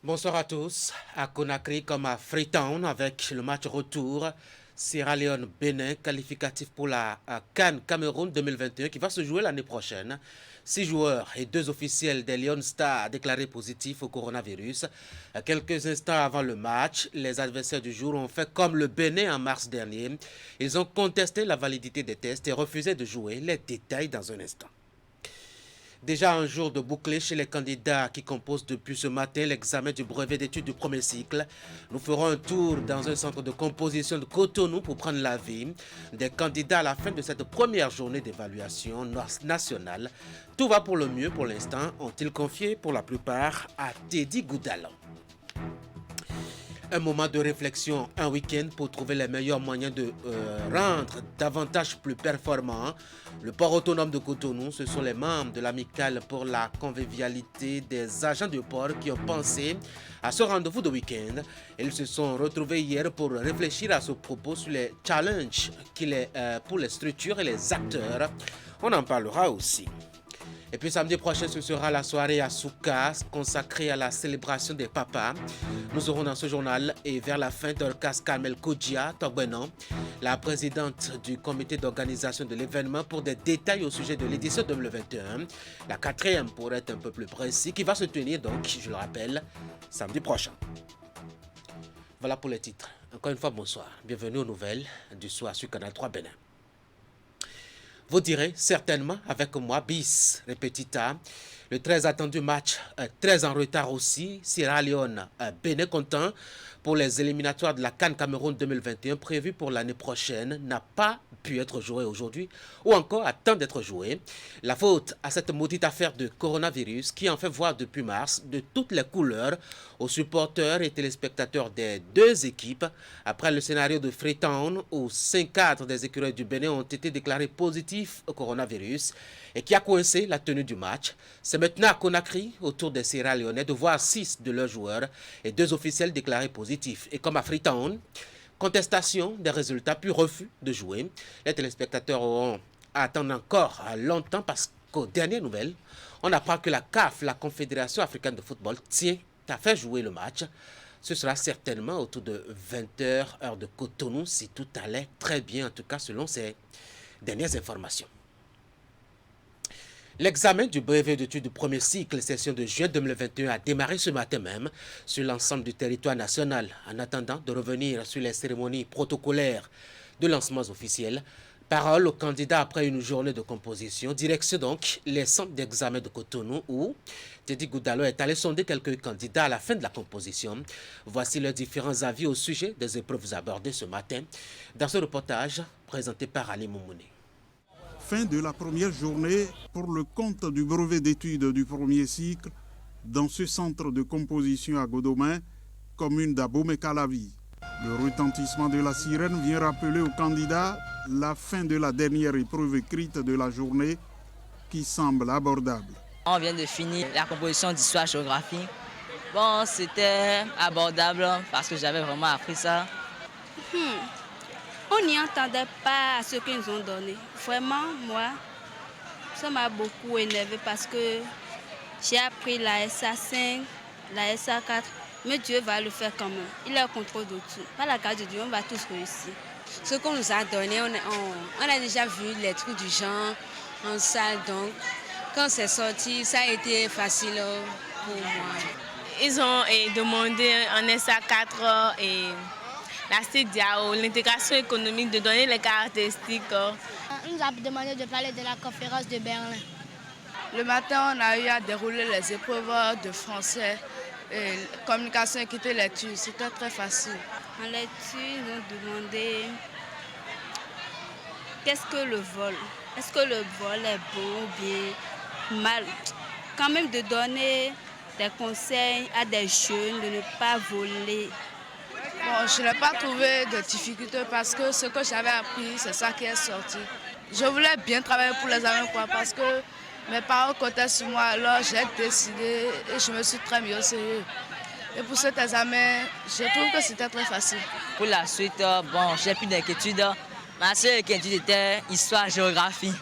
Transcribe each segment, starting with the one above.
Bonsoir à tous. À Conakry comme à Freetown avec le match retour Sierra Leone-Bénin qualificatif pour la CAN Cameroun 2021 qui va se jouer l'année prochaine. 6 joueurs et 2 officiels des Lion Stars déclarés positifs au coronavirus. Quelques instants avant le match, les adversaires du jour ont fait comme le Bénin en mars dernier. Ils ont contesté la validité des tests et refusé de jouer. Les détails dans un instant. Déjà un jour de bouclé chez les candidats qui composent depuis ce matin l'examen du brevet d'études du premier cycle. Nous ferons un tour dans un centre de composition de Cotonou pour prendre l'avis des candidats à la fin de cette première journée d'évaluation nationale. Tout va pour le mieux pour l'instant, ont-ils confié pour la plupart à Teddy Goudalo. Un moment de réflexion, un week-end pour trouver les meilleurs moyens de rendre davantage plus performant le port autonome de Cotonou. Ce sont les membres de l'amicale pour la convivialité des agents de port qui ont pensé à ce rendez-vous de week-end. Ils se sont retrouvés hier pour réfléchir à ce propos sur les challenges pour les structures et les acteurs. On en parlera aussi. Et puis samedi prochain, ce sera la soirée à Souka consacrée à la célébration des papas. Nous aurons dans ce journal et vers la fin Dorcas Carmel Kodjia Togbenon, la présidente du comité d'organisation de l'événement pour des détails au sujet de l'édition 2021. La quatrième pour être un peu plus précis qui va se tenir donc, je le rappelle, samedi prochain. Voilà pour les titres. Encore une fois, bonsoir. Bienvenue aux nouvelles du soir sur Canal 3 Bénin. Vous direz certainement avec moi, bis repetita, le très attendu match, très en retard aussi, Sierra Leone, Bénin content pour les éliminatoires de la CAN Cameroun 2021 prévu pour l'année prochaine n'a pas pu être joué aujourd'hui ou encore attend d'être joué. La faute à cette maudite affaire de coronavirus qui en fait voir depuis mars de toutes les couleurs aux supporters et téléspectateurs des deux équipes après le scénario de Freetown où 5 cadres des écureuils du Bénin ont été déclarés positifs au coronavirus et qui a coincé la tenue du match. C'est maintenant à Conakry, autour des Sierra Leonais, de voir 6 de leurs joueurs et 2 officiels déclarés positifs. Et comme à Freetown, contestation des résultats puis refus de jouer. Les téléspectateurs auront à attendre encore longtemps parce qu'aux dernières nouvelles, on apprend que la CAF, la Confédération africaine de football, tient à faire jouer le match. Ce sera certainement autour de 20h, heure de Cotonou, si tout allait très bien, en tout cas selon ces dernières informations. L'examen du brevet d'études du premier cycle, session de juin 2021, a démarré ce matin même sur l'ensemble du territoire national. En attendant de revenir sur les cérémonies protocolaires de lancements officiels, parole aux candidats après une journée de composition. Direction donc les centres d'examen de Cotonou où Teddy Goudalo est allé sonder quelques candidats à la fin de la composition. Voici leurs différents avis au sujet des épreuves abordées ce matin dans ce reportage présenté par Ali Moumouni. Fin de la première journée pour le compte du brevet d'études du premier cycle dans ce centre de composition à Godomain, commune d'Abomey-Calavi. Le retentissement de la sirène vient rappeler aux candidats la fin de la dernière épreuve écrite de la journée qui semble abordable. On vient de finir la composition d'histoire-géographie. Bon, c'était abordable parce que j'avais vraiment appris ça. On n'y entendait pas à ce qu'ils nous ont donné. Vraiment, moi, ça m'a beaucoup énervé parce que j'ai appris la SA5, la SA4, mais Dieu va le faire quand même. Il est au contrôle de tout. Par la grâce de Dieu, on va tous réussir. Ce qu'on nous a donné, on a déjà vu les trucs du genre en salle, donc quand c'est sorti, ça a été facile pour moi. Ils ont demandé en SA4 et la CDAO, l'intégration économique, de donner les caractéristiques. On nous a demandé de parler de la conférence de Berlin. Le matin, on a eu à dérouler les épreuves de français, et communication, écriture, lecture. C'était très facile. En lecture, ils ont demandé qu'est-ce que le vol? Est-ce que le vol est bon ou bien mal? Quand même de donner des conseils à des jeunes de ne pas voler. Bon, je n'ai pas trouvé de difficultés parce que ce que j'avais appris, c'est ça qui est sorti. Je voulais bien travailler pour les examens parce que mes parents comptaient sur moi, alors j'ai décidé et je me suis très mis au sérieux. Et pour cet examen, je trouve que c'était très facile. Pour la suite, bon, j'ai plus d'inquiétude. Ma seule inquiétude était histoire-géographie.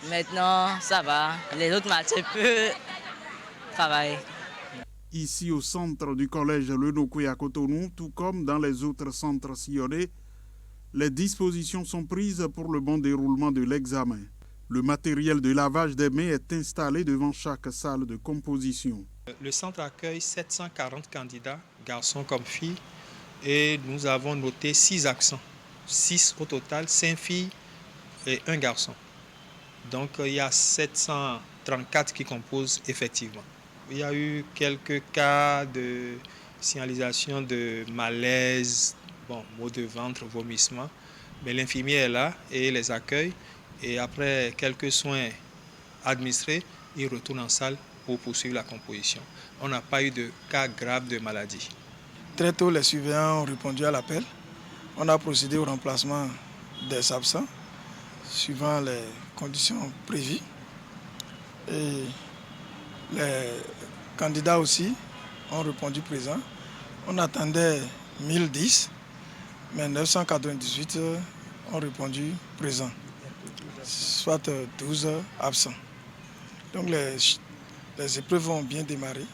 Maintenant, ça va. Les autres matières peuvent travailler. Ici au centre du collège Lenokwe à Cotonou, tout comme dans les autres centres sillonnés, les dispositions sont prises pour le bon déroulement de l'examen. Le matériel de lavage des mains est installé devant chaque salle de composition. Le centre accueille 740 candidats, garçons comme filles, et nous avons noté 6 accents. 6 au total, 5 filles et 1 garçon. Donc il y a 734 qui composent effectivement. Il y a eu quelques cas de signalisation de malaise, maux de ventre, vomissement, mais l'infirmier est là et les accueille. Et après quelques soins administrés, ils retournent en salle pour poursuivre la composition. On n'a pas eu de cas graves de maladie. Très tôt, les surveillants ont répondu à l'appel. On a procédé au remplacement des absents, suivant les conditions prévues. Et les candidats aussi ont répondu présent. On attendait 1010, mais 998 ont répondu présent, soit 12 absents. Donc les épreuves ont bien démarré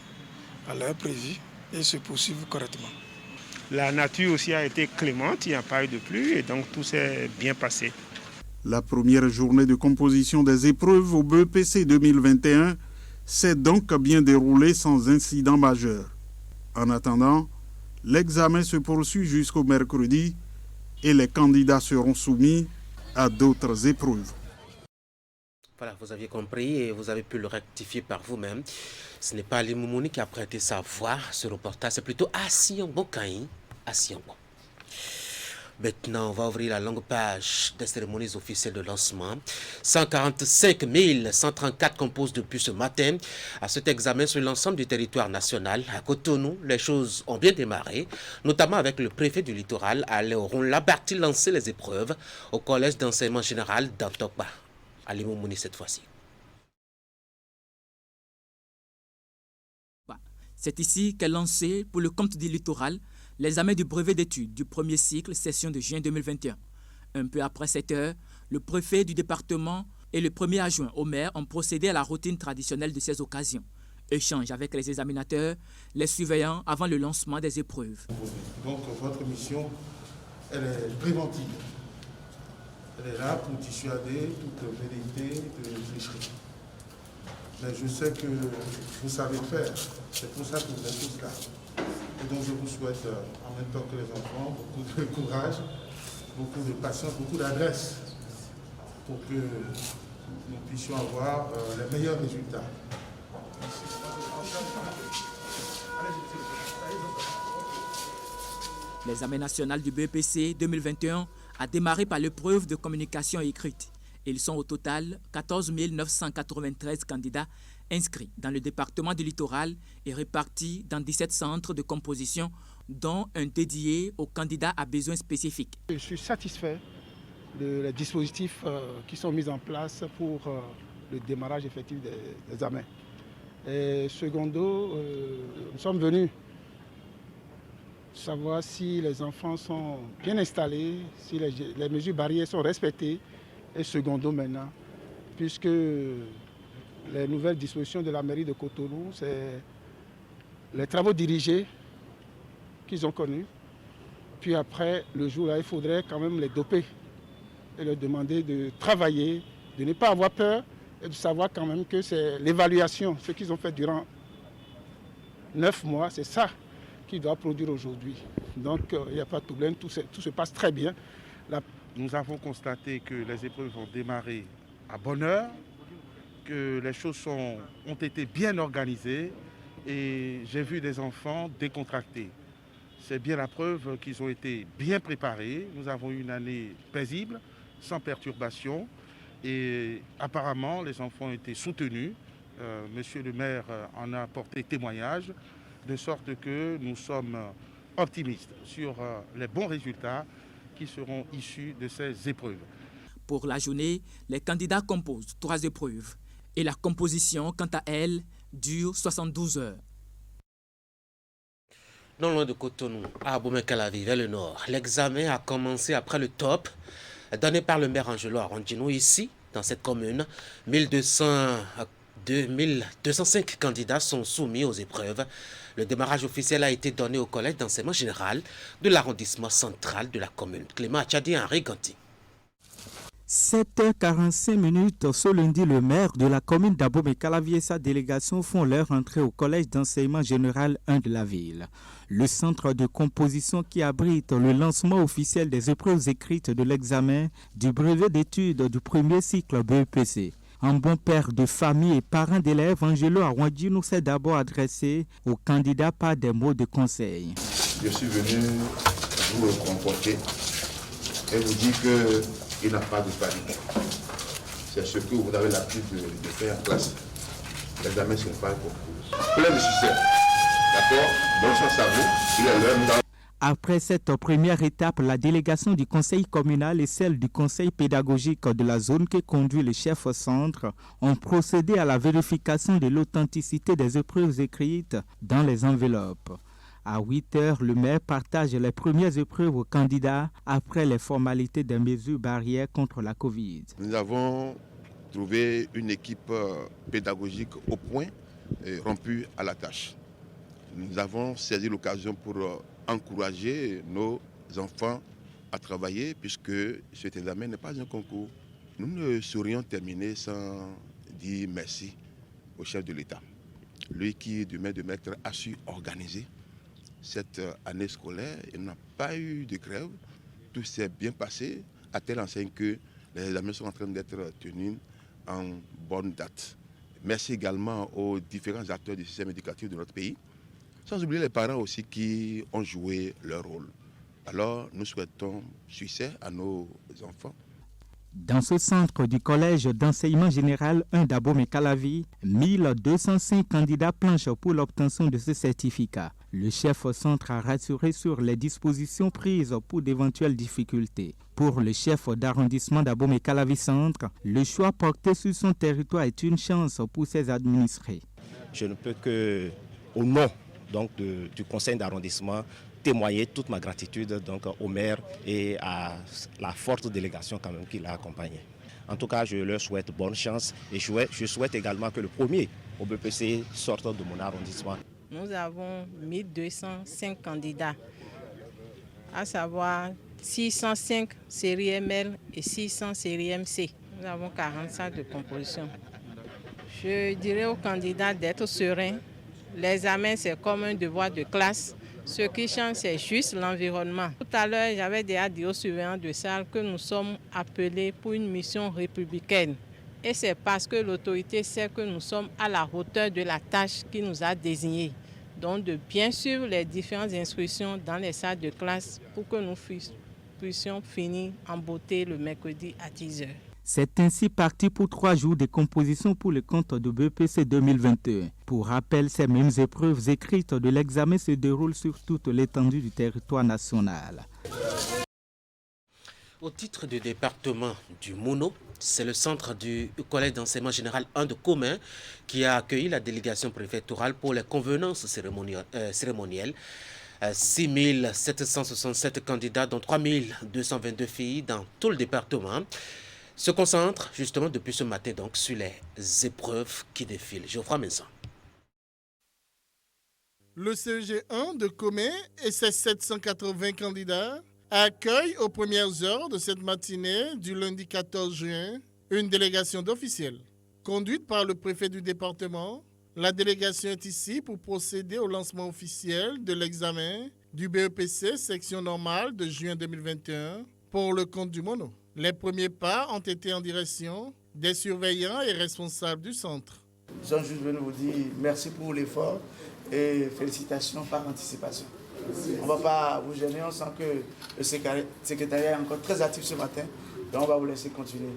à l'heure prévue et se poursuivent correctement. La nature aussi a été clémente, il n'y a pas eu de pluie et donc tout s'est bien passé. La première journée de composition des épreuves au BEPC 2021 s'est donc bien déroulée sans incident majeur. En attendant, l'examen se poursuit jusqu'au mercredi et les candidats seront soumis à d'autres épreuves. Voilà, vous aviez compris et vous avez pu le rectifier par vous-même. Ce n'est pas Ali Moumouni qui a prêté sa voix, ce reportage, c'est plutôt Asiango Kaïn. Asiango. Maintenant, on va ouvrir la longue page des cérémonies officielles de lancement. 145 134 composent depuis ce matin à cet examen sur l'ensemble du territoire national. À Cotonou, les choses ont bien démarré, notamment avec le préfet du littoral, Aléoron Labarti, lancé les épreuves au collège d'enseignement général d'Antokba. Ali Moumouni cette fois-ci. C'est ici qu'est lancé, pour le compte du littoral, l'examen du brevet d'études du premier cycle, session de juin 2021. Un peu après 7 heures, le préfet du département et le premier adjoint au maire ont procédé à la routine traditionnelle de ces occasions. Échange avec les examinateurs, les surveillants avant le lancement des épreuves. Donc votre mission, elle est préventive. Elle est là pour dissuader toute vérité de tricherie. Mais je sais que vous savez faire. C'est pour ça que vous êtes tous là. Et donc je vous souhaite, en même temps que les enfants, beaucoup de courage, beaucoup de patience, beaucoup d'adresse pour que nous puissions avoir les meilleurs résultats. L'examen national du BEPC 2021 a démarré par l'épreuve de communication écrite. Ils sont au total 14 993 candidats inscrits dans le département du littoral et répartis dans 17 centres de composition, dont un dédié aux candidats à besoins spécifiques. Je suis satisfait des dispositifs qui sont mis en place pour le démarrage effectif des examens. Et secondo, nous sommes venus savoir si les enfants sont bien installés, si les mesures barrières sont respectées. Et secondo maintenant, puisque les nouvelles dispositions de la mairie de Cotonou, c'est les travaux dirigés qu'ils ont connus. Puis après, le jour-là, il faudrait quand même les doper et leur demander de travailler, de ne pas avoir peur et de savoir quand même que c'est l'évaluation, ce qu'ils ont fait durant 9 mois, c'est ça qu'ils doivent produire aujourd'hui. Donc il n'y a pas de problème, tout se passe très bien. Nous avons constaté que les épreuves ont démarré à bonne heure, que les choses ont été bien organisées et j'ai vu des enfants décontractés. C'est bien la preuve qu'ils ont été bien préparés. Nous avons eu une année paisible, sans perturbation et apparemment les enfants ont été soutenus. Monsieur le maire en a apporté témoignage, de sorte que nous sommes optimistes sur les bons résultats qui seront issus de ces épreuves. Pour la journée, les candidats composent 3 épreuves et la composition, quant à elle, dure 72 heures. Non loin de Cotonou, à Boumekalavi, vers le nord, l'examen a commencé après le top donné par le maire Angelo Arondino ici, dans cette commune. 1200 2205 candidats sont soumis aux épreuves. Le démarrage officiel a été donné au collège d'enseignement général de l'arrondissement central de la commune. Clément Achadi, Henri Ganti. 7h45 ce lundi, le maire de la commune d'Abomey-Calavi et sa délégation font leur entrée au collège d'enseignement général 1 de la ville. Le centre de composition qui abrite le lancement officiel des épreuves écrites de l'examen du brevet d'études du premier cycle BEPC. Un bon père de famille et parent d'élèves, Angelo Arwandji nous s'est d'abord adressé aux candidats par des mots de conseil. Je suis venu vous réconforter et vous dire qu'il n'y a pas de panique. C'est ce que vous avez l'habitude de faire en classe. L'examen, ce n'est pas un concours. Plein de succès. D'accord? Bonne chance à vous. Il est l'heure dans... Après cette première étape, la délégation du conseil communal et celle du conseil pédagogique de la zone que conduit le chef centre ont procédé à la vérification de l'authenticité des épreuves écrites dans les enveloppes. À 8h, le maire partage les premières épreuves aux candidats après les formalités des mesures barrières contre la Covid. Nous avons trouvé une équipe pédagogique au point et rompue à la tâche. Nous avons saisi l'occasion pour encourager nos enfants à travailler puisque cet examen n'est pas un concours. Nous ne saurions terminer sans dire merci au chef de l'État. Lui qui, de main de maître, a su organiser cette année scolaire. Il n'a pas eu de grève. Tout s'est bien passé à telle enseigne que les examens sont en train d'être tenus en bonne date. Merci également aux différents acteurs du système éducatif de notre pays. Sans oublier les parents aussi qui ont joué leur rôle. Alors, nous souhaitons succès à nos enfants. Dans ce centre du collège d'enseignement général 1 d'Abomey-Calavi, 1205 candidats planchent pour l'obtention de ce certificat. Le chef centre a rassuré sur les dispositions prises pour d'éventuelles difficultés. Pour le chef d'arrondissement d'Abomey-Calavi Centre, le choix porté sur son territoire est une chance pour ses administrés. Je ne peux que, au nom du conseil d'arrondissement, témoigner toute ma gratitude au maire et à la forte délégation quand même qui l'a accompagné. En tout cas, je leur souhaite bonne chance et je souhaite également que le premier au BPC sorte de mon arrondissement. Nous avons 1205 candidats, à savoir 605 série ML et 600 série MC. Nous avons 40 salles de composition. Je dirais aux candidats d'être sereins. L'examen, c'est comme un devoir de classe. Ce qui change, c'est juste l'environnement. Tout à l'heure, j'avais déjà dit aux surveillants de salle que nous sommes appelés pour une mission républicaine. Et c'est parce que l'autorité sait que nous sommes à la hauteur de la tâche qui nous a désignés. Donc de bien suivre les différentes instructions dans les salles de classe pour que nous puissions finir en beauté le mercredi à 10h. C'est ainsi parti pour 3 jours de composition pour le compte de BEPC 2021. Pour rappel, ces mêmes épreuves écrites de l'examen se déroulent sur toute l'étendue du territoire national. Au titre du département du Mono, c'est le centre du collège d'enseignement général 1 de Commun qui a accueilli la délégation préfectorale pour les convenances cérémonielles. 6 767 candidats, dont 3 222 filles dans tout le département, se concentre justement depuis ce matin donc sur les épreuves qui défilent. Geoffroy Mensan. Le CEG1 de Comé et ses 780 candidats accueillent aux premières heures de cette matinée du lundi 14 juin une délégation d'officiels. Conduite par le préfet du département, la délégation est ici pour procéder au lancement officiel de l'examen du BEPC section normale de juin 2021 pour le compte du Mono. Les premiers pas ont été en direction des surveillants et responsables du centre. Ils sont juste venus vous dire merci pour l'effort et félicitations par anticipation. On ne va pas vous gêner, on sent que le secrétariat est encore très actif ce matin, donc on va vous laisser continuer.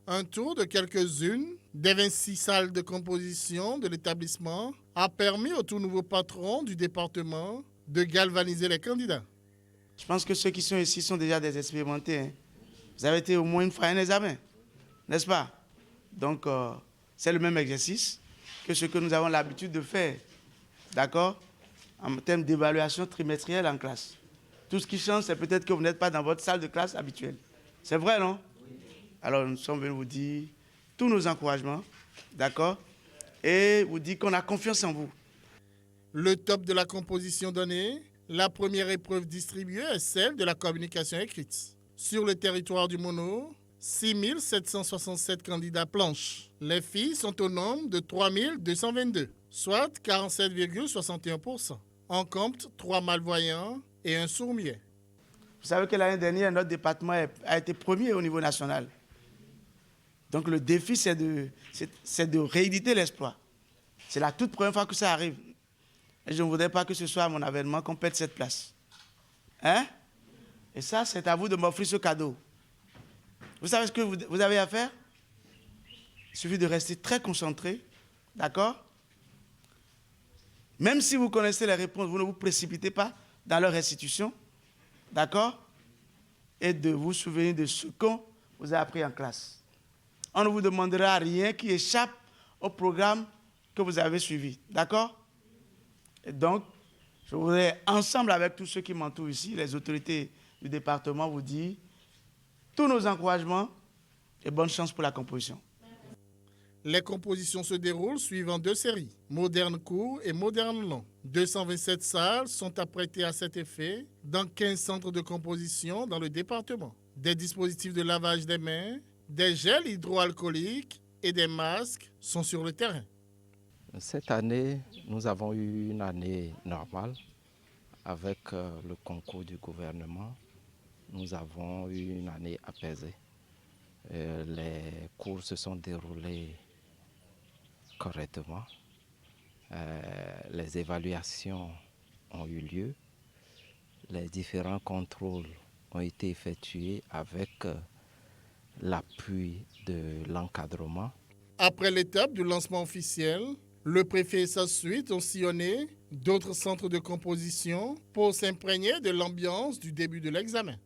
Un tour de quelques-unes des 26 salles de composition de l'établissement a permis au tout nouveau patron du département de galvaniser les candidats. Je pense que ceux qui sont ici sont déjà des expérimentés. Hein. Vous avez été au moins une fois à un examen, n'est-ce pas? Donc, c'est le même exercice que ce que nous avons l'habitude de faire, d'accord? En termes d'évaluation trimestrielle en classe. Tout ce qui change, c'est peut-être que vous n'êtes pas dans votre salle de classe habituelle. C'est vrai, non? Oui. Alors, nous sommes venus vous dire tous nos encouragements d'accord? Et vous dit qu'on a confiance en vous. Le top de la composition donnée, la première épreuve distribuée est celle de la communication écrite. Sur le territoire du Mono, 6 767 candidats planchent. Les filles sont au nombre de 3 222, soit 47,61%. On compte 3 malvoyants et un sourd-muet. Vous savez que l'année dernière, notre département a été premier au niveau national. Donc le défi, c'est de rééditer l'exploit. C'est la toute première fois que ça arrive. Et je ne voudrais pas que ce soit à mon avènement qu'on perde cette place. Hein? Et ça, c'est à vous de m'offrir ce cadeau. Vous savez ce que vous avez à faire? Il suffit de rester très concentré, d'accord? Même si vous connaissez les réponses, vous ne vous précipitez pas dans leur restitution, d'accord? Et de vous souvenir de ce qu'on vous a appris en classe. On ne vous demandera rien qui échappe au programme que vous avez suivi, d'accord? Et donc, je voudrais, ensemble avec tous ceux qui m'entourent ici, les autorités du département, vous dire tous nos encouragements et bonne chance pour la composition. Les compositions se déroulent suivant 2 séries, moderne court et moderne long. 227 salles sont apprêtées à cet effet dans 15 centres de composition dans le département. Des dispositifs de lavage des mains, des gels hydroalcooliques et des masques sont sur le terrain. Cette année, nous avons eu une année normale avec le concours du gouvernement. Nous avons eu une année apaisée. Les cours se sont déroulés correctement. Les évaluations ont eu lieu. Les différents contrôles ont été effectués avec l'appui de l'encadrement. Après l'étape du lancement officiel, le préfet et sa suite ont sillonné d'autres centres de composition pour s'imprégner de l'ambiance du début de l'examen.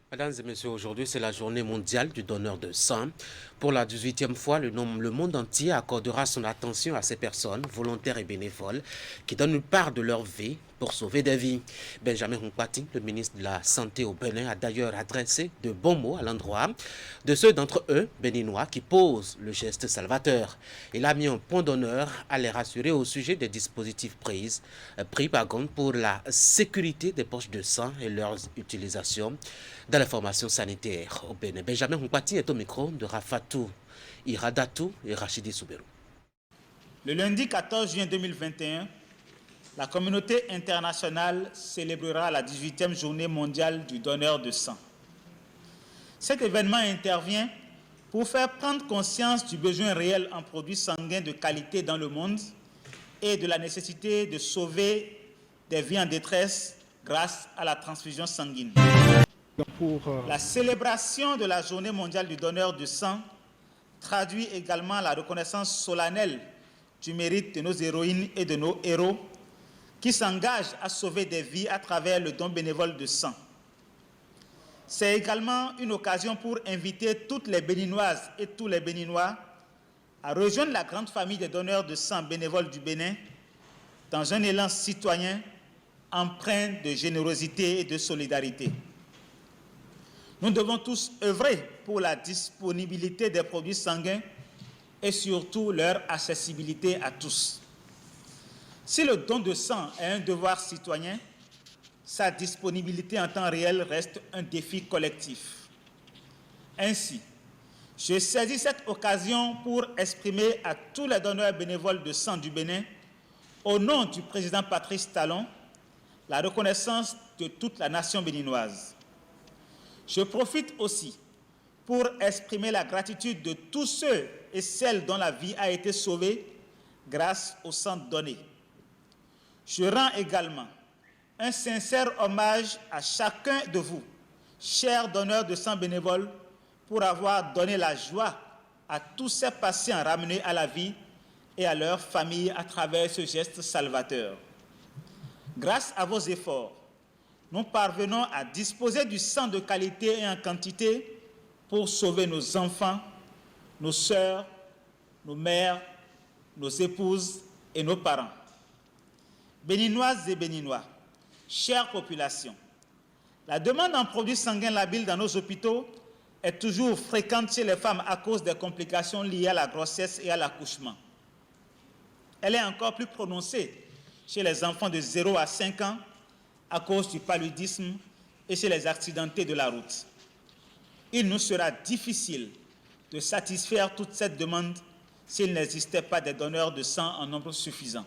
Mesdames et messieurs, aujourd'hui, c'est la journée mondiale du donneur de sang. Pour la 18e fois, le monde entier accordera son attention à ces personnes, volontaires et bénévoles, qui donnent une part de leur vie pour sauver des vies. Benjamin Hunkpati, le ministre de la Santé au Bénin, a d'ailleurs adressé de bons mots à l'endroit de ceux d'entre eux, béninois, qui posent le geste salvateur. Il a mis un point d'honneur à les rassurer au sujet des dispositifs pris pour la sécurité des poches de sang et leur utilisation dans la formation sanitaire au Bénin. Benjamin Hunkpati est au micro de Rafatou Iradatou et Rachidi Souberou. Le lundi 14 juin 2021, la communauté internationale célébrera la 18e journée mondiale du donneur de sang. Cet événement intervient pour faire prendre conscience du besoin réel en produits sanguins de qualité dans le monde et de la nécessité de sauver des vies en détresse grâce à la transfusion sanguine. La célébration de la journée mondiale du donneur de sang traduit également la reconnaissance solennelle du mérite de nos héroïnes et de nos héros qui s'engagent à sauver des vies à travers le don bénévole de sang. C'est également une occasion pour inviter toutes les Béninoises et tous les Béninois à rejoindre la grande famille des donneurs de sang bénévoles du Bénin dans un élan citoyen empreint de générosité et de solidarité. Nous devons tous œuvrer pour la disponibilité des produits sanguins et surtout leur accessibilité à tous. Si le don de sang est un devoir citoyen, sa disponibilité en temps réel reste un défi collectif. Ainsi, je saisis cette occasion pour exprimer à tous les donneurs bénévoles de sang du Bénin, au nom du président Patrice Talon, la reconnaissance de toute la nation béninoise. Je profite aussi pour exprimer la gratitude de tous ceux et celles dont la vie a été sauvée grâce au sang donné. Je rends également un sincère hommage à chacun de vous, chers donneurs de sang bénévoles, pour avoir donné la joie à tous ces patients ramenés à la vie et à leurs familles à travers ce geste salvateur. Grâce à vos efforts, nous parvenons à disposer du sang de qualité et en quantité pour sauver nos enfants, nos sœurs, nos mères, nos épouses et nos parents. Béninoises et Béninois, chère population, la demande en produits sanguins labiles dans nos hôpitaux est toujours fréquente chez les femmes à cause des complications liées à la grossesse et à l'accouchement. Elle est encore plus prononcée chez les enfants de 0 à 5 ans à cause du paludisme et chez les accidentés de la route. Il nous sera difficile de satisfaire toute cette demande s'il n'existait pas des donneurs de sang en nombre suffisant.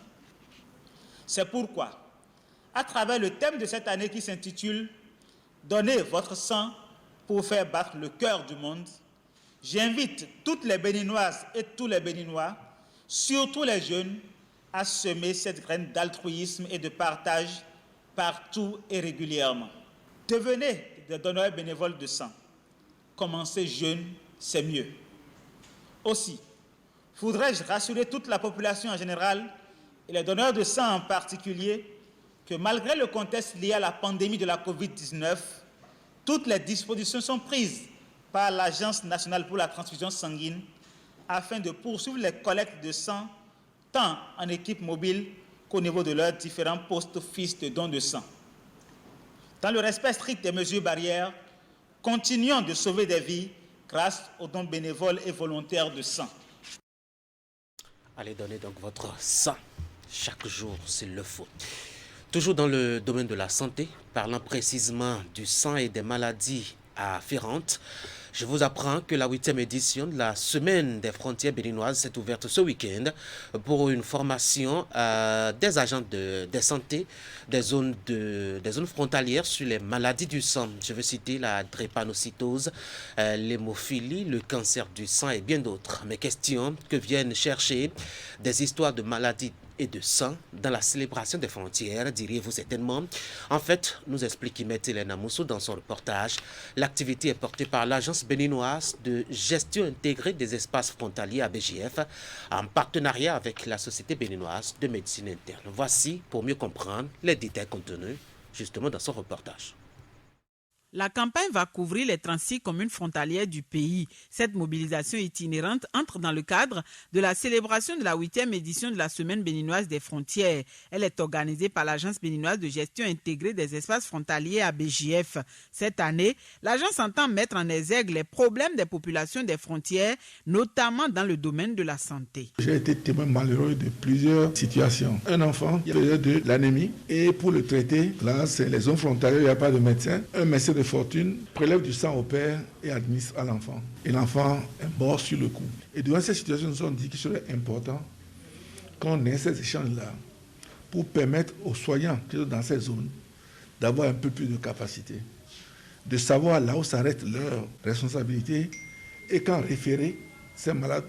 C'est pourquoi, à travers le thème de cette année qui s'intitule « Donnez votre sang pour faire battre le cœur du monde », j'invite toutes les Béninoises et tous les Béninois, surtout les jeunes, à semer cette graine d'altruisme et de partage partout et régulièrement. Devenez des donneurs bénévoles de sang. Commencez jeune, c'est mieux. Aussi, voudrais-je rassurer toute la population en général et les donneurs de sang en particulier que malgré le contexte lié à la pandémie de la COVID-19, toutes les dispositions sont prises par l'Agence nationale pour la transfusion sanguine afin de poursuivre les collectes de sang tant en équipe mobile qu'au niveau de leurs différents postes fixes de dons de sang. Dans le respect strict des mesures barrières, continuons de sauver des vies grâce aux dons bénévoles et volontaires de sang. Allez donner donc votre sang chaque jour s'il le faut. Toujours dans le domaine de la santé, parlant précisément du sang et des maladies afférentes, je vous apprends que la 8e édition de la Semaine des frontières béninoises s'est ouverte ce week-end pour une formation des agents de santé des zones frontalières sur les maladies du sang. Je veux citer la drépanocytose, l'hémophilie, le cancer du sang et bien d'autres. Mes questions que viennent chercher des histoires de maladies et de sang dans la célébration des frontières, diriez-vous certainement. En fait, nous explique Hélène Amoussou dans son reportage. L'activité est portée par l'Agence béninoise de gestion intégrée des espaces frontaliers ABGF en partenariat avec la Société béninoise de médecine interne. Voici, pour mieux comprendre, les détails contenus justement dans son reportage. La campagne va couvrir les 36 communes frontalières du pays. Cette mobilisation itinérante entre dans le cadre de la célébration de la 8e édition de la Semaine béninoise des frontières. Elle est organisée par l'Agence béninoise de gestion intégrée des espaces frontaliers ABGF. Cette année, l'agence entend mettre en exergue les problèmes des populations des frontières, notamment dans le domaine de la santé. J'ai été témoin malheureux de plusieurs situations. Un enfant, il faisait de l'anémie et pour le traiter, là c'est les zones frontalières, il n'y a pas de médecin. Un médecin de fortune prélève du sang au père et administre à l'enfant. Et l'enfant est mort sur le coup. Et devant cette situation, nous nous sommes dit qu'il serait important qu'on ait ces échanges-là pour permettre aux soignants qui sont dans ces zones d'avoir un peu plus de capacité, de savoir là où s'arrête leur responsabilité et quand référer ces malades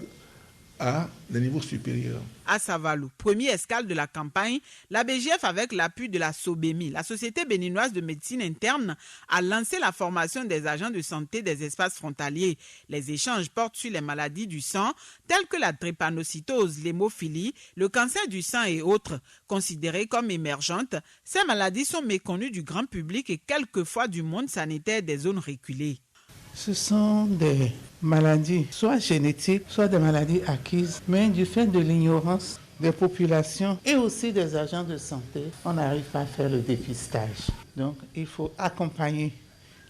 à des niveaux supérieurs. À Savalou, première escale de la campagne, la BGF avec l'appui de la SOBEMI, la Société béninoise de médecine interne, a lancé la formation des agents de santé des espaces frontaliers. Les échanges portent sur les maladies du sang, telles que la drépanocytose, l'hémophilie, le cancer du sang et autres. Considérées comme émergentes, ces maladies sont méconnues du grand public et quelquefois du monde sanitaire des zones reculées. Ce sont des maladies, soit génétiques, soit des maladies acquises, mais du fait de l'ignorance des populations et aussi des agents de santé, on n'arrive pas à faire le dépistage. Donc, il faut accompagner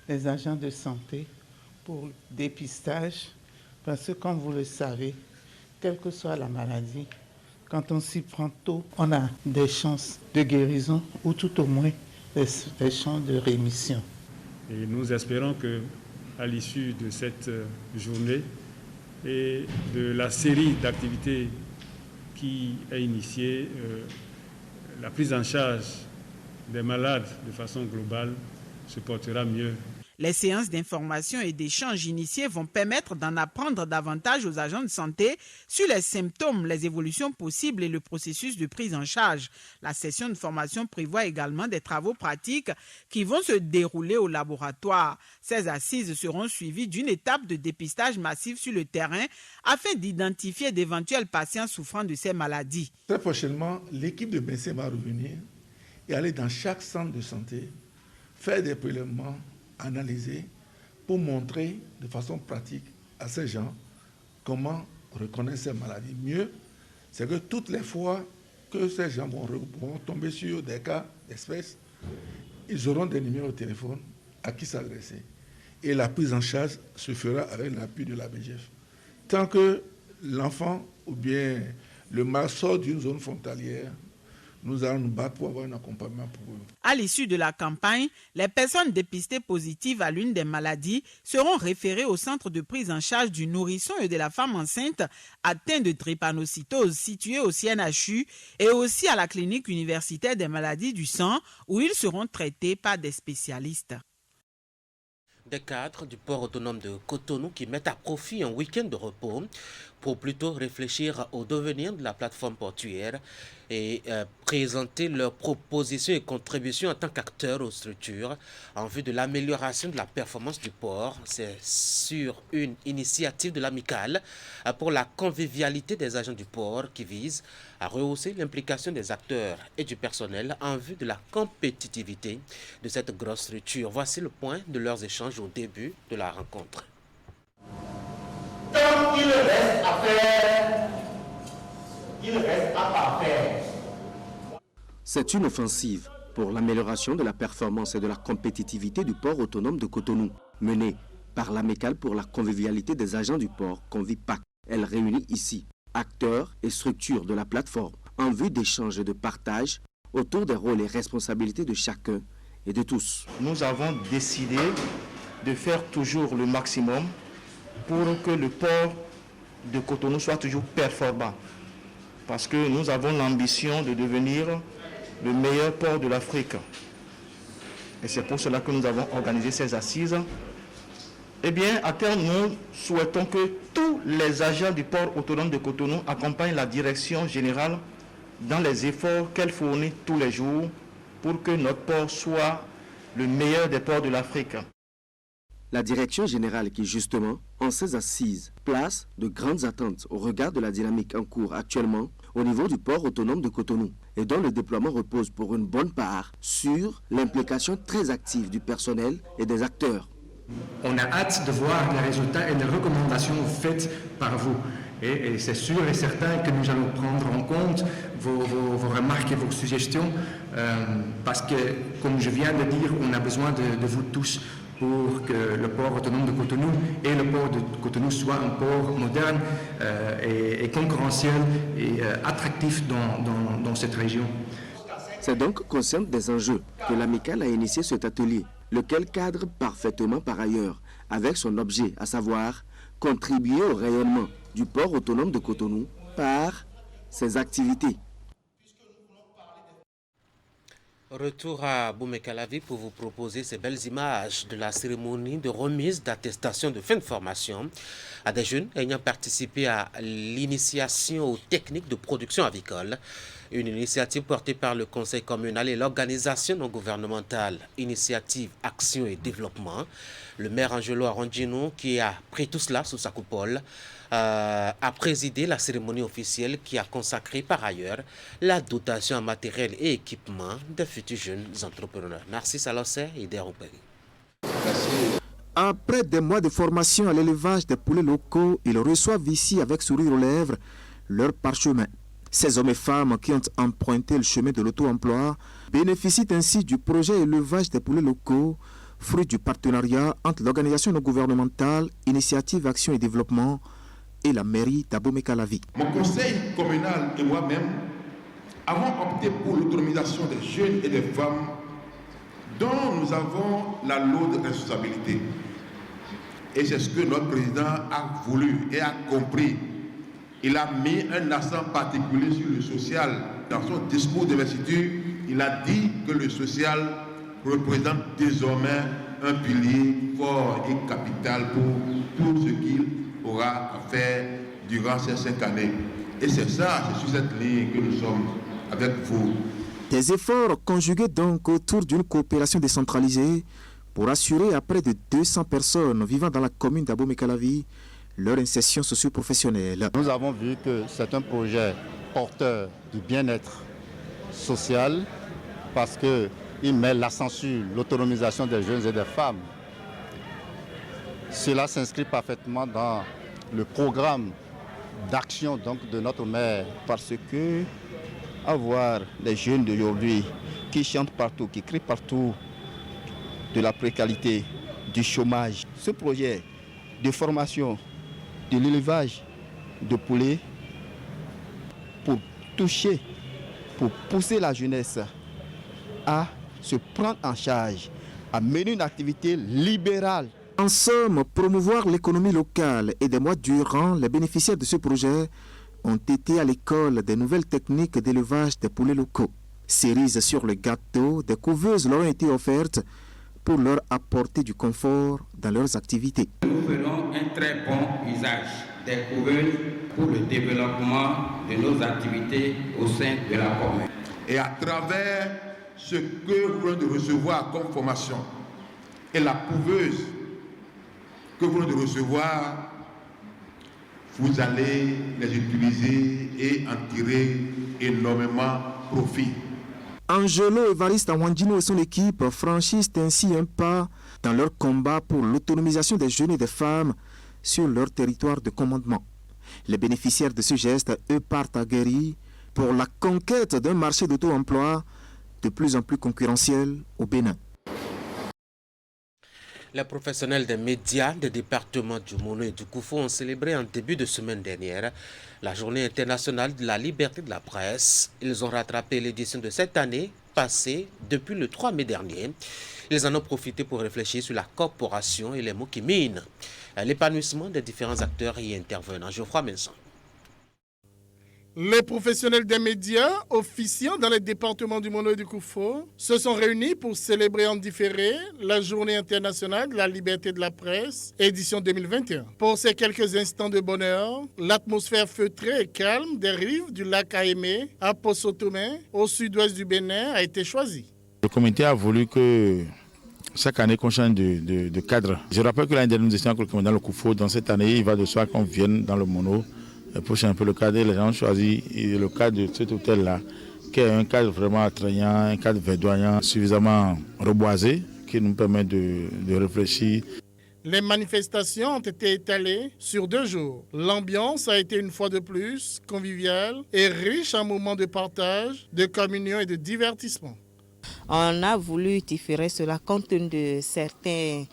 les agents de santé pour le dépistage, parce que, comme vous le savez, quelle que soit la maladie, quand on s'y prend tôt, on a des chances de guérison ou tout au moins des chances de rémission. Et nous espérons que à l'issue de cette journée et de la série d'activités qui est initiée, la prise en charge des malades de façon globale se portera mieux. Les séances d'information et d'échange initiées vont permettre d'en apprendre davantage aux agents de santé sur les symptômes, les évolutions possibles et le processus de prise en charge. La session de formation prévoit également des travaux pratiques qui vont se dérouler au laboratoire. Ces assises seront suivies d'une étape de dépistage massif sur le terrain afin d'identifier d'éventuels patients souffrant de ces maladies. Très prochainement, l'équipe de médecins va revenir et aller dans chaque centre de santé, faire des prélèvements, analyser pour montrer de façon pratique à ces gens comment reconnaître ces maladies. Mieux, c'est que toutes les fois que ces gens vont tomber sur des cas d'espèces, ils auront des numéros de téléphone à qui s'adresser. et la prise en charge se fera avec l'appui de la BGF. Tant que l'enfant ou bien le mâle sort d'une zone frontalière, nous allons nous battre pour avoir un accompagnement pour eux. À l'issue de la campagne, les personnes dépistées positives à l'une des maladies seront référées au centre de prise en charge du nourrisson et de la femme enceinte atteinte de drépanocytose situé au CNHU et aussi à la clinique universitaire des maladies du sang où ils seront traités par des spécialistes. Des cadres du port autonome de Cotonou qui mettent à profit un week-end de repos pour plutôt réfléchir au devenir de la plateforme portuaire et présenter leurs propositions et contributions en tant qu'acteurs aux structures en vue de l'amélioration de la performance du port. C'est sur une initiative de l'amicale pour la convivialité des agents du port qui vise à rehausser l'implication des acteurs et du personnel en vue de la compétitivité de cette grosse structure. Voici le point de leurs échanges au début de la rencontre. Tant qu'il reste à faire, il reste à parfaire. C'est une offensive pour l'amélioration de la performance et de la compétitivité du port autonome de Cotonou, menée par l'amicale pour la convivialité des agents du port, Convipac. Elle réunit ici acteurs et structures de la plateforme en vue d'échanges et de partage autour des rôles et responsabilités de chacun et de tous. Nous avons décidé de faire toujours le maximum pour que le port de Cotonou soit toujours performant. Parce que nous avons l'ambition de devenir le meilleur port de l'Afrique. Et c'est pour cela que nous avons organisé ces assises. Eh bien, à terme, nous souhaitons que tous les agents du port autonome de Cotonou accompagnent la direction générale dans les efforts qu'elle fournit tous les jours pour que notre port soit le meilleur des ports de l'Afrique. La direction générale qui, justement, en ces assises, place de grandes attentes au regard de la dynamique en cours actuellement au niveau du port autonome de Cotonou et dont le déploiement repose pour une bonne part sur l'implication très active du personnel et des acteurs. On a hâte de voir les résultats et les recommandations faites par vous. Et c'est sûr et certain que nous allons prendre en compte vos remarques et vos suggestions parce que, comme je viens de dire, on a besoin de vous tous pour que le port autonome de Cotonou et le port de Cotonou soient un port moderne et concurrentiel et attractif dans cette région. C'est donc conscient des enjeux que l'amicale a initié cet atelier, lequel cadre parfaitement par ailleurs avec son objet, à savoir contribuer au rayonnement du port autonome de Cotonou par ses activités. Retour à Boumé-Calavi pour vous proposer ces belles images de la cérémonie de remise d'attestation de fin de formation à des jeunes ayant participé à l'initiation aux techniques de production avicole. Une initiative portée par le Conseil communal et l'organisation non gouvernementale Initiative Action et Développement. Le maire Angelo Arondino, qui a pris tout cela sous sa coupole, a présidé la cérémonie officielle qui a consacré par ailleurs la dotation en matériel et équipement des futurs jeunes entrepreneurs. Merci Salossé et Déroupé. Après des mois de formation à l'élevage des poulets locaux, ils reçoivent ici avec sourire aux lèvres leur parchemin. Ces hommes et femmes qui ont emprunté le chemin de l'auto-emploi bénéficient ainsi du projet élevage des poulets locaux, fruit du partenariat entre l'organisation non gouvernementale Initiative Action et Développement et la mairie d'Abomey-Calavi. Mon conseil communal et moi-même avons opté pour l'autonomisation des jeunes et des femmes dont nous avons la lourde responsabilité. Et c'est ce que notre président a voulu et a compris. Il a mis un accent particulier sur le social. Dans son discours d'investiture, il a dit que le social représente désormais un pilier fort et capital pour tout ce qu'il aura à faire durant ces 5 années. Et c'est ça, c'est sur cette ligne que nous sommes avec vous. Des efforts conjugués donc autour d'une coopération décentralisée pour assurer à près de 200 personnes vivant dans la commune d'Abomey-Calavi leur insertion socio-professionnelle. Nous avons vu que c'est un projet porteur du bien-être social parce qu'il met l'accent sur l'autonomisation des jeunes et des femmes. Cela s'inscrit parfaitement dans le programme d'action de notre maire parce que avoir les jeunes d'aujourd'hui qui chantent partout, qui crient partout de la précarité, du chômage. Ce projet de formation de l'élevage de poulets pour toucher, pour pousser la jeunesse à se prendre en charge, à mener une activité libérale. En somme, promouvoir l'économie locale et des mois durant, les bénéficiaires de ce projet ont été à l'école des nouvelles techniques d'élevage des poulets locaux. Cerises sur le gâteau, des couveuses leur ont été offertes pour leur apporter du confort dans leurs activités. Nous faisons un très bon usage des couveuses pour le développement de nos activités au sein de la commune. Et à travers ce que vous venez de recevoir comme formation et la couveuse que vous venez de recevoir, vous allez les utiliser et en tirer énormément profit. Angelo Evariste Awandino et son équipe franchissent ainsi un pas dans leur combat pour l'autonomisation des jeunes et des femmes sur leur territoire de commandement. Les bénéficiaires de ce geste, eux, partent aguerris pour la conquête d'un marché d'auto-emploi de plus en plus concurrentiel au Bénin. Les professionnels des médias des départements du Mono et du Koufou ont célébré en début de semaine dernière la journée internationale de la liberté de la presse. Ils ont rattrapé l'édition de cette année passée depuis le 3 mai dernier. Ils en ont profité pour réfléchir sur la corporation et les mots qui minent l'épanouissement des différents acteurs y intervenant. Geoffroy Menson. Les professionnels des médias officiant dans les départements du Mono et du Koufou se sont réunis pour célébrer en différé la Journée internationale de la liberté de la presse, édition 2021. Pour ces quelques instants de bonheur, l'atmosphère feutrée et calme des rives du lac Aémé à Poso-Tomé, au sud-ouest du Bénin, a été choisie. Le comité a voulu que chaque année qu'on change de cadre. Je rappelle que l'année dernière nous étions dans le Koufou. Dans cette année, il va de soi qu'on vienne dans le Mono. Pour changer un peu le cadre, les gens ont choisi le cadre de cet hôtel-là, qui est un cadre vraiment attrayant, un cadre verdoyant, suffisamment reboisé, qui nous permet de réfléchir. Les manifestations ont été étalées sur 2 jours. L'ambiance a été une fois de plus conviviale et riche en moments de partage, de communion et de divertissement. On a voulu différer cela compte tenu de certains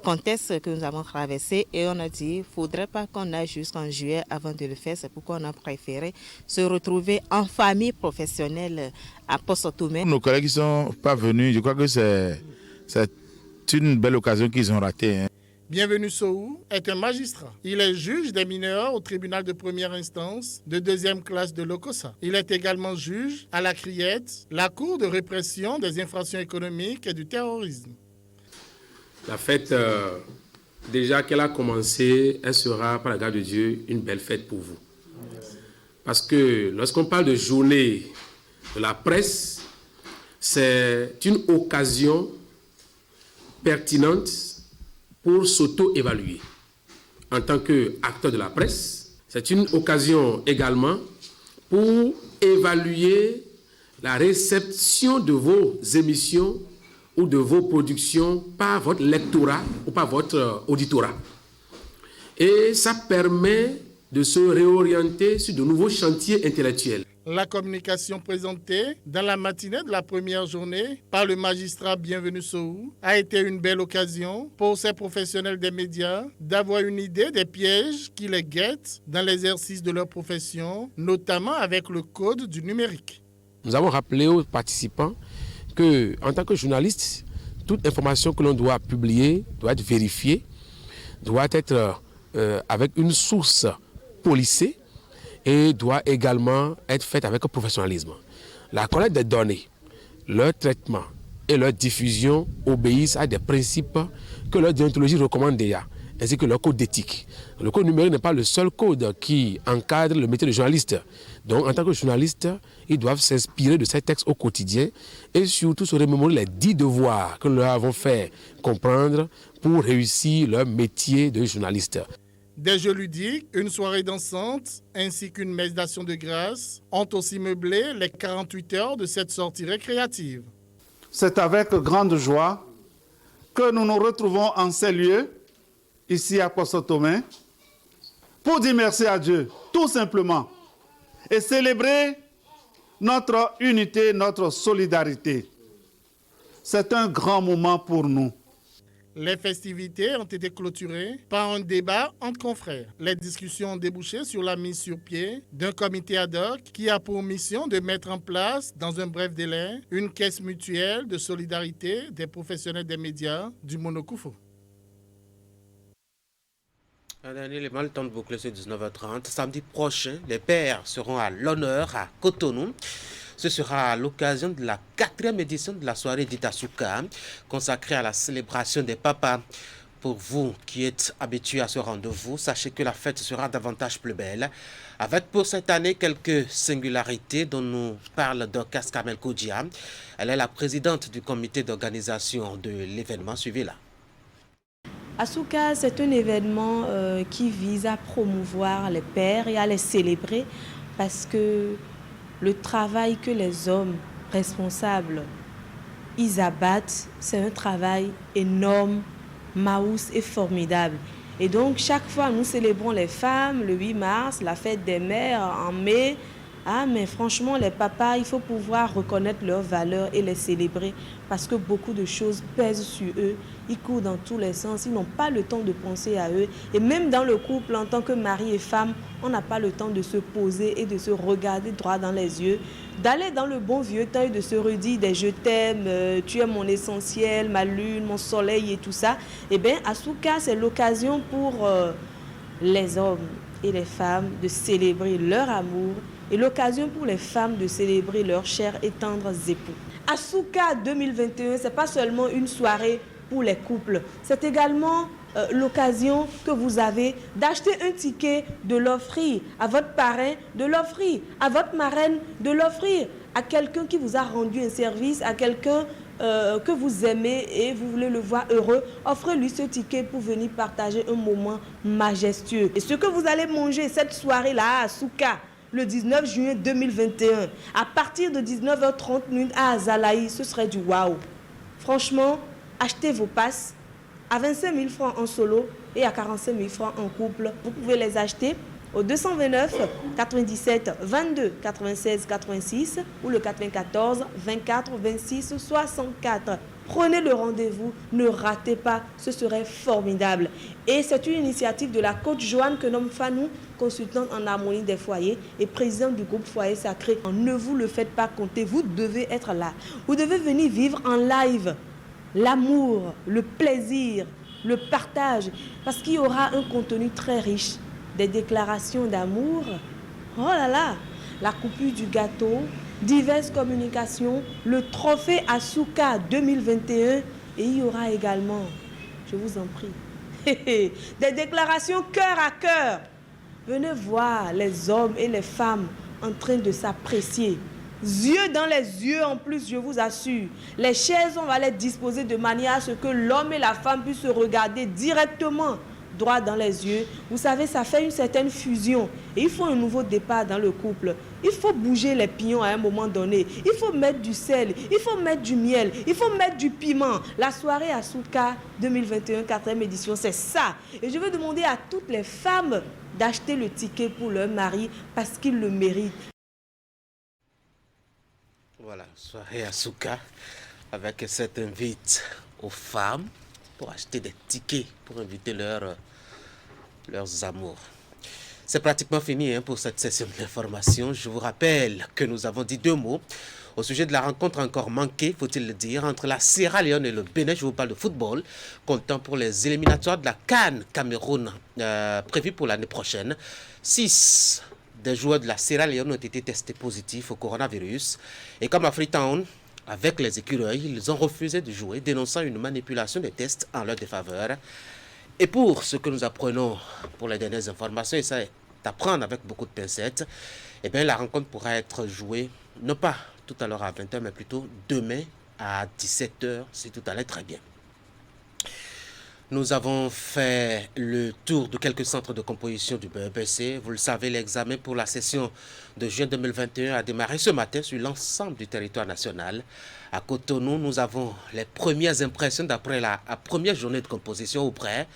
contextes que nous avons traversés et on a dit qu'il ne faudrait pas qu'on aille jusqu'en juillet avant de le faire. C'est pourquoi on a préféré se retrouver en famille professionnelle à Poso-Tomé. Nos collègues qui ne sont pas venus, je crois que c'est une belle occasion qu'ils ont ratée. Bienvenu Sow est un magistrat. Il est juge des mineurs au tribunal de première instance de 2e classe de Lokossa. Il est également juge à la Criette, la cour de répression des infractions économiques et du terrorisme. La fête, déjà qu'elle a commencé, elle sera, par la grâce de Dieu, une belle fête pour vous. Parce que lorsqu'on parle de journée de la presse, c'est une occasion pertinente pour s'auto-évaluer. En tant qu'acteur de la presse, c'est une occasion également pour évaluer la réception de vos émissions ou de vos productions par votre lectorat ou par votre auditorat. Et ça permet de se réorienter sur de nouveaux chantiers intellectuels. La communication présentée dans la matinée de la première journée par le magistrat Bienvenu Sow a été une belle occasion pour ces professionnels des médias d'avoir une idée des pièges qui les guettent dans l'exercice de leur profession, notamment avec le code du numérique. Nous avons rappelé aux participants qu'en tant que journaliste, toute information que l'on doit publier doit être vérifiée, doit être avec une source policée, et doit également être faite avec professionnalisme. La collecte des données, leur traitement et leur diffusion obéissent à des principes que leur déontologie recommande déjà, ainsi que leur code d'éthique. Le code numérique n'est pas le seul code qui encadre le métier de journaliste. Donc en tant que journaliste, ils doivent s'inspirer de ces textes au quotidien et surtout se remémorer les 10 devoirs que nous leur avons fait comprendre pour réussir leur métier de journaliste. Des jeux ludiques, une soirée dansante ainsi qu'une messe d'action de grâce ont aussi meublé les 48 heures de cette sortie récréative. C'est avec grande joie que nous nous retrouvons en ces lieux, ici à Poso-Tomé, pour dire merci à Dieu, tout simplement, et célébrer notre unité, notre solidarité. C'est un grand moment pour nous. Les festivités ont été clôturées par un débat entre confrères. Les discussions ont débouché sur la mise sur pied d'un comité ad hoc qui a pour mission de mettre en place, dans un bref délai, une caisse mutuelle de solidarité des professionnels des médias du Monokufo. Un dernier élément, le temps de boucler, c'est 19h30. Samedi prochain, les pères seront à l'honneur à Cotonou. Ce sera à l'occasion de la 4e édition de la soirée dite Asuka, consacrée à la célébration des papas. Pour vous qui êtes habitués à ce rendez-vous, sachez que la fête sera davantage plus belle, avec pour cette année quelques singularités dont nous parle Dorcas Kamel Koudia. Elle est la présidente du comité d'organisation de l'événement. Suivez-la. Asuka, c'est un événement qui vise à promouvoir les pères et à les célébrer parce que le travail que les hommes responsables ils abattent, c'est un travail énorme, maousse et formidable. Et donc, chaque fois, nous célébrons les femmes, le 8 mars, la fête des mères en mai. Ah, mais franchement, les papas, il faut pouvoir reconnaître leurs valeurs et les célébrer parce que beaucoup de choses pèsent sur eux. Ils courent dans tous les sens, ils n'ont pas le temps de penser à eux. Et même dans le couple, en tant que mari et femme, on n'a pas le temps de se poser et de se regarder droit dans les yeux, d'aller dans le bon vieux temps et de se redire des je t'aime, tu es mon essentiel, ma lune, mon soleil et tout ça. Eh bien, Asuka, c'est l'occasion pour les hommes et les femmes de célébrer leur amour et l'occasion pour les femmes de célébrer leurs chers et tendres époux. Asuka 2021, ce n'est pas seulement une soirée pour les couples, c'est également l'occasion que vous avez d'acheter un ticket, de l'offrir à votre parrain, de l'offrir à votre marraine, de l'offrir à quelqu'un qui vous a rendu un service, à quelqu'un que vous aimez et vous voulez le voir heureux. Offrez-lui ce ticket pour venir partager un moment majestueux. Et ce que vous allez manger cette soirée-là à Asuka, le 19 juin 2021, à partir de 19h30 à Azalaï, ce serait du waouh. Franchement, achetez vos passes à 25 000 francs en solo et à 45 000 francs en couple. Vous pouvez les acheter au 229 97 22 96 86 ou le 94 24 26 64. Prenez le rendez-vous, ne ratez pas, ce serait formidable. Et c'est une initiative de la coach Joanne que nomme Fanou, consultante en harmonie des foyers et présidente du groupe Foyer Sacré. Ne vous le faites pas compter, vous devez être là. Vous devez venir vivre en live l'amour, le plaisir, le partage, parce qu'il y aura un contenu très riche, des déclarations d'amour, oh là là, la coupure du gâteau, diverses communications, le trophée Asuka 2021 et il y aura également, je vous en prie, des déclarations cœur à cœur. Venez voir les hommes et les femmes en train de s'apprécier. Yeux dans les yeux en plus, je vous assure. Les chaises, on va les disposer de manière à ce que l'homme et la femme puissent se regarder directement droit dans les yeux. Vous savez, ça fait une certaine fusion. Et il faut un nouveau départ dans le couple. Il faut bouger les pignons à un moment donné. Il faut mettre du sel, il faut mettre du miel, il faut mettre du piment. La soirée Asuka 2021, 4e édition, c'est ça. Et je veux demander à toutes les femmes d'acheter le ticket pour leur mari parce qu'ils le méritent. Voilà, soirée Asuka avec cette invite aux femmes pour acheter des tickets pour inviter leurs amours. C'est pratiquement fini pour cette session d'information. Je vous rappelle que nous avons dit 2 mots au sujet de la rencontre encore manquée, faut-il le dire, entre la Sierra Leone et le Bénin. Je vous parle de football, comptant pour les éliminatoires de la CAN Cameroun prévues pour l'année prochaine. 6 des joueurs de la Sierra Leone ont été testés positifs au coronavirus. Et comme à Freetown, avec les écureuils, ils ont refusé de jouer, dénonçant une manipulation des tests en leur défaveur. Et pour ce que nous apprenons pour les dernières informations, et ça est à prendre avec beaucoup de pincettes, eh bien, la rencontre pourra être jouée, non pas tout à l'heure à 20h, mais plutôt demain à 17h, si tout allait très bien. Nous avons fait le tour de quelques centres de composition du BEPC. Vous le savez, l'examen pour la session de juin 2021 a démarré ce matin sur l'ensemble du territoire national. À Cotonou, nous avons les premières impressions d'après la première journée de composition auprès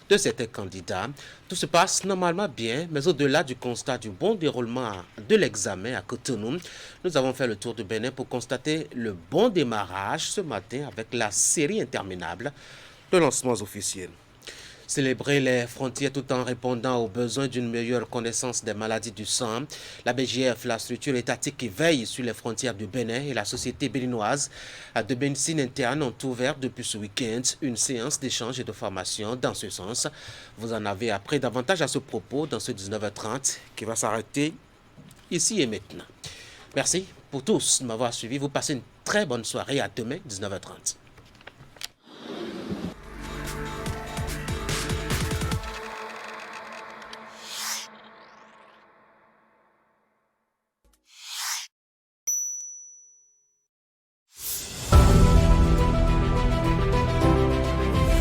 de certains candidats. Tout se passe normalement bien, mais au-delà du constat du bon déroulement de l'examen à Cotonou, nous avons fait le tour de Bénin pour constater le bon démarrage ce matin avec la série interminable de lancements officiels. Célébrer les frontières tout en répondant aux besoins d'une meilleure connaissance des maladies du sang. La BGF, la structure étatique qui veille sur les frontières du Bénin, et la société béninoise de médecine interne ont ouvert depuis ce week-end une séance d'échange et de formation dans ce sens. Vous en avez appris davantage à ce propos dans ce 19h30 qui va s'arrêter ici et maintenant. Merci pour tous de m'avoir suivi. Vous passez une très bonne soirée. À demain, 19h30.